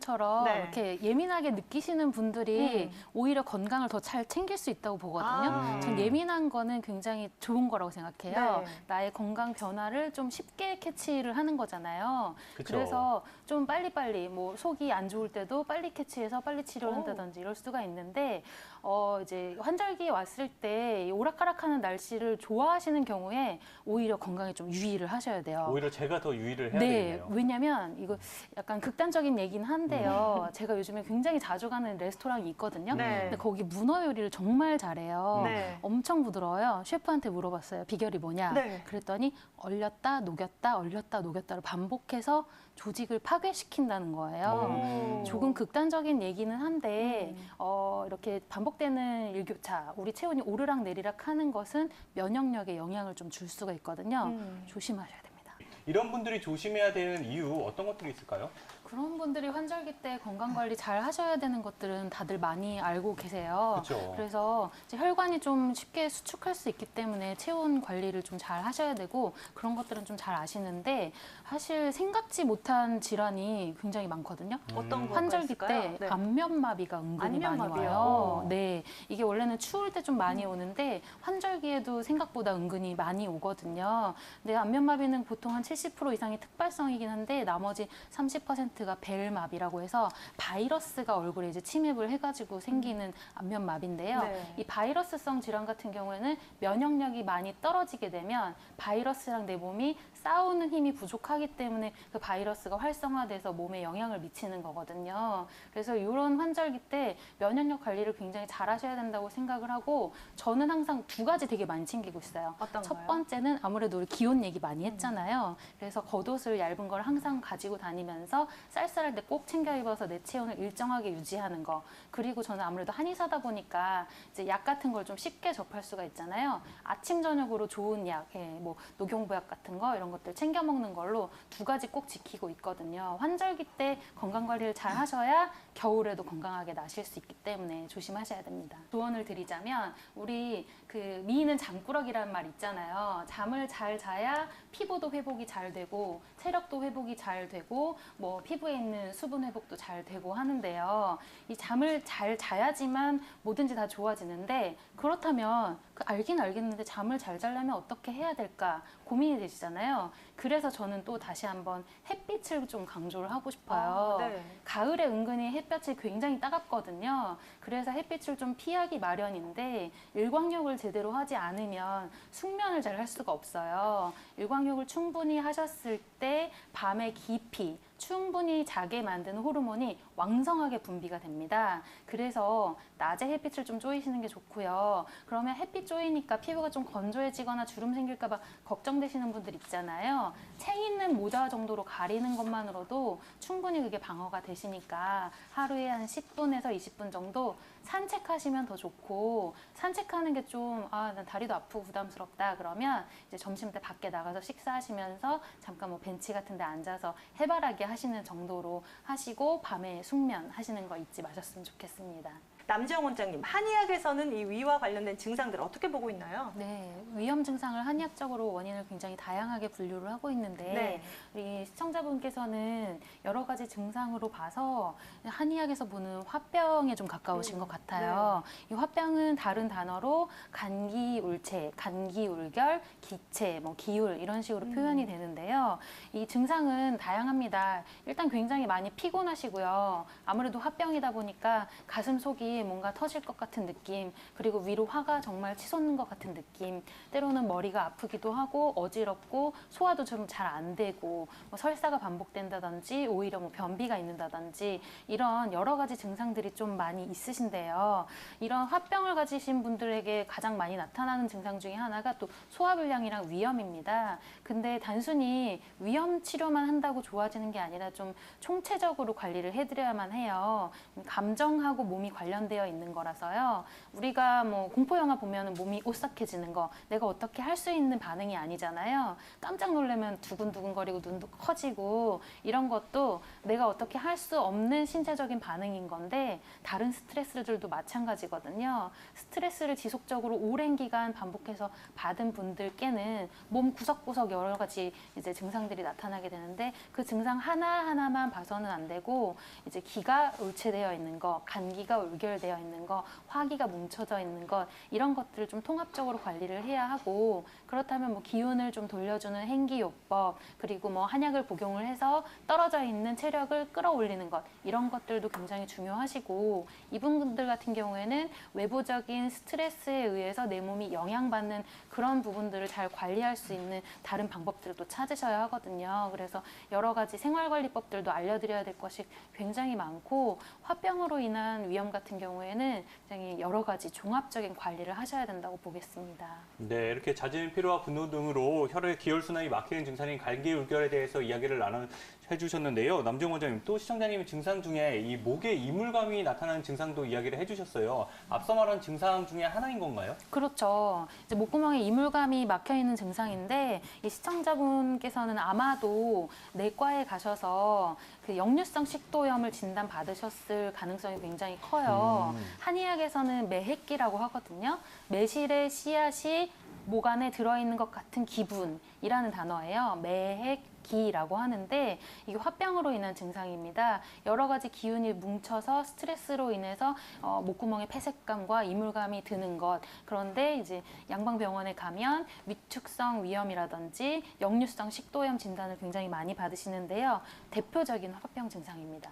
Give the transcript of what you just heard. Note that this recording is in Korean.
증상처럼 네. 이렇게 예민하게 느끼시는 분들이 오히려 건강을 더 잘 챙길 수 있다고 보거든요. 전 예민한 거는 굉장히 좋은 거라고 생각해요. 네. 나의 건강 변화를 좀 쉽게 캐치를 하는 거잖아요. 그쵸. 그래서 좀 빨리빨리 뭐 속이 안 좋을 때도 빨리 캐치해서 빨리 치료를 한다든지 이럴 수가 있는데 이제 환절기에 왔을 때이 오락가락하는 날씨를 좋아하시는 경우에 오히려 건강에 좀 유의를 하셔야 돼요. 오히려 제가 더 유의를 해야 네, 되겠네요. 왜냐면 이거 약간 극단적인 얘기는 한데요. 제가 요즘에 굉장히 자주 가는 레스토랑이 있거든요. 네. 근데 거기 문어 요리를 정말 잘해요. 네. 엄청 부드러워요. 셰프한테 물어봤어요. 비결이 뭐냐? 네. 그랬더니 얼렸다 녹였다 얼렸다 녹였다를 반복해서 조직을 파괴시킨다는 거예요. 조금 극단적인 얘기는 한데 이렇게 반복되는 일교차, 우리 체온이 오르락 내리락 하는 것은 면역력에 영향을 좀 줄 수가 있거든요. 조심하셔야 됩니다. 이런 분들이 조심해야 되는 이유 어떤 것들이 있을까요? 그런 분들이 환절기 때 건강 관리 잘 하셔야 되는 것들은 다들 많이 알고 계세요. 그쵸. 그래서 이제 혈관이 좀 쉽게 수축할 수 있기 때문에 체온 관리를 좀 잘 하셔야 되고 그런 것들은 좀 잘 아시는데 사실 생각지 못한 질환이 굉장히 많거든요. 어떤 거가 환절기 있을까요? 때 네. 안면마비가 은근히 많이 안면마비요? 와요. 네, 이게 원래는 추울 때 좀 많이 오는데 환절기에도 생각보다 은근히 많이 오거든요. 근데 안면마비는 보통 한 70% 이상이 특발성이긴 한데 나머지 30%가 벨마비라고 해서 바이러스가 얼굴에 이제 침입을 해가지고 생기는 안면마비인데요. 네. 이 바이러스성 질환 같은 경우에는 면역력이 많이 떨어지게 되면 바이러스랑 내 몸이 싸우는 힘이 부족하기 때문에 그 바이러스가 활성화돼서 몸에 영향을 미치는 거거든요. 그래서 이런 환절기 때 면역력 관리를 굉장히 잘 하셔야 된다고 생각을 하고 저는 항상 두 가지 되게 많이 챙기고 있어요. 어떤 첫 거요? 번째는 아무래도 우리 기온 얘기 많이 했잖아요. 그래서 겉옷을 얇은 걸 항상 가지고 다니면서 쌀쌀할 때 꼭 챙겨 입어서 내 체온을 일정하게 유지하는 거. 그리고 저는 아무래도 한의사다 보니까 이제 약 같은 걸 좀 쉽게 접할 수가 있잖아요. 아침 저녁으로 좋은 약, 뭐 녹용보약 같은 거 이런 것들 챙겨 먹는 걸로 두 가지 꼭 지키고 있거든요. 환절기 때 건강 관리를 잘 하셔야 겨울에도 건강하게 나실 수 있기 때문에 조심하셔야 됩니다. 조언을 드리자면 우리 그 미인은 잠꾸러기라는 말 있잖아요. 잠을 잘 자야 피부도 회복이 잘 되고 체력도 회복이 잘 되고 뭐 피부에 있는 수분 회복도 잘 되고 하는데요. 이 잠을 잘 자야지만 뭐든지 다 좋아지는데 그렇다면 그 알긴 알겠는데 잠을 잘 자려면 어떻게 해야 될까 고민이 되시잖아요. 그래서 저는 또 다시 한번 햇빛을 좀 강조를 하고 싶어요. 네. 가을에 은근히 햇볕이 굉장히 따갑거든요. 그래서 햇빛을 좀 피하기 마련인데 일광욕을 제대로 하지 않으면 숙면을 잘 할 수가 없어요. 일광욕을 충분히 하셨을 때 밤에 깊이 충분히 자게 만드는 호르몬이 왕성하게 분비가 됩니다. 그래서 낮에 햇빛을 좀 쬐이시는 게 좋고요. 그러면 햇빛 쬐이니까 피부가 좀 건조해지거나 주름 생길까 봐 걱정되시는 분들 있잖아요. 책 있는 모자 정도로 가리는 것만으로도 충분히 그게 방어가 되시니까 하루에 한 10분에서 20분 정도 산책하시면 더 좋고 산책하는 게 좀 난 다리도 아프고 부담스럽다 그러면 이제 점심 때 밖에 나가서 식사하시면서 잠깐 뭐 벤치 같은 데 앉아서 해바라기 하시는 정도로 하시고 밤에 숙면 하시는 거 잊지 마셨으면 좋겠습니다. 남지영 원장님, 한의학에서는 이 위와 관련된 증상들을 어떻게 보고 있나요? 네, 위험 증상을 한의학적으로 원인을 굉장히 다양하게 분류를 하고 있는데 네. 우리 시청자분께서는 여러 가지 증상으로 봐서 한의학에서 보는 화병에 좀 가까우신 것 같아요. 이 화병은 다른 단어로 감기울체, 감기울결, 기체, 뭐 기울 이런 식으로 표현이 되는데요. 이 증상은 다양합니다. 일단 굉장히 많이 피곤하시고요. 아무래도 화병이다 보니까 가슴 속이 뭔가 터질 것 같은 느낌, 그리고 위로 화가 정말 치솟는 것 같은 느낌, 때로는 머리가 아프기도 하고 어지럽고 소화도 좀 잘 안 되고 뭐 설사가 반복된다든지 오히려 뭐 변비가 있는다든지 이런 여러 가지 증상들이 좀 많이 있으신데요. 이런 화병을 가지신 분들에게 가장 많이 나타나는 증상 중에 하나가 또 소화불량이랑 위염입니다. 근데 단순히 위염 치료만 한다고 좋아지는 게 아니라 좀 총체적으로 관리를 해드려야만 해요. 감정하고 몸이 관련된 포함되어 있는 거라서요. 우리가 뭐 공포 영화 보면은 몸이 오싹해지는 거, 내가 어떻게 할 수 있는 반응이 아니잖아요. 깜짝 놀라면 두근두근거리고 눈도 커지고 이런 것도 내가 어떻게 할 수 없는 신체적인 반응인 건데 다른 스트레스들도 마찬가지거든요. 스트레스를 지속적으로 오랜 기간 반복해서 받은 분들께는 몸 구석구석 여러 가지 이제 증상들이 나타나게 되는데 그 증상 하나하나만 봐서는 안 되고 이제 기가 울체되어 있는 거, 감기가 울결되어 있는 거, 화기가 뭉쳐져 있는 것 이런 것들을 좀 통합적으로 관리를 해야 하고 그렇다면 뭐 기운을 좀 돌려주는 행기요법 그리고 뭐 한약을 복용을 해서 떨어져 있는 체력을 끌어올리는 것 이런 것들도 굉장히 중요하시고 이분들 같은 경우에는 외부적인 스트레스에 의해서 내 몸이 영향받는 그런 부분들을 잘 관리할 수 있는 다른 방법들을 또 찾으셔야 하거든요. 그래서 여러 가지 생활관리법들도 알려드려야 될 것이 굉장히 많고 화병으로 인한 위험 같은 경우에는 굉장히 여러 가지 종합적인 관리를 하셔야 된다고 보겠습니다. 네, 이렇게 잦은 피로와 분노 등으로 혈액 기혈순환이 막히는 증상인 감기울결에 대해서 이야기를 해주셨는데요. 남정 원장님, 또 시청자님 증상 중에 이 목에 이물감이 나타나는 증상도 이야기를 해주셨어요. 앞서 말한 증상 중에 하나인 건가요? 그렇죠. 이제 목구멍에 이물감이 막혀 있는 증상인데 이 시청자분께서는 아마도 내과에 가셔서 그 역류성 식도염을 진단 받으셨을 가능성이 굉장히 커요. 한의학에서는 매핵기라고 하거든요. 매실의 씨앗이 목 안에 들어있는 것 같은 기분이라는 단어예요. 매핵기라고 하는데 이게 화병으로 인한 증상입니다. 여러 가지 기운이 뭉쳐서 스트레스로 인해서 목구멍에 폐색감과 이물감이 드는 것. 그런데 이제 양방병원에 가면 위축성 위염이라든지 역류성 식도염 진단을 굉장히 많이 받으시는데요. 대표적인 화병 증상입니다.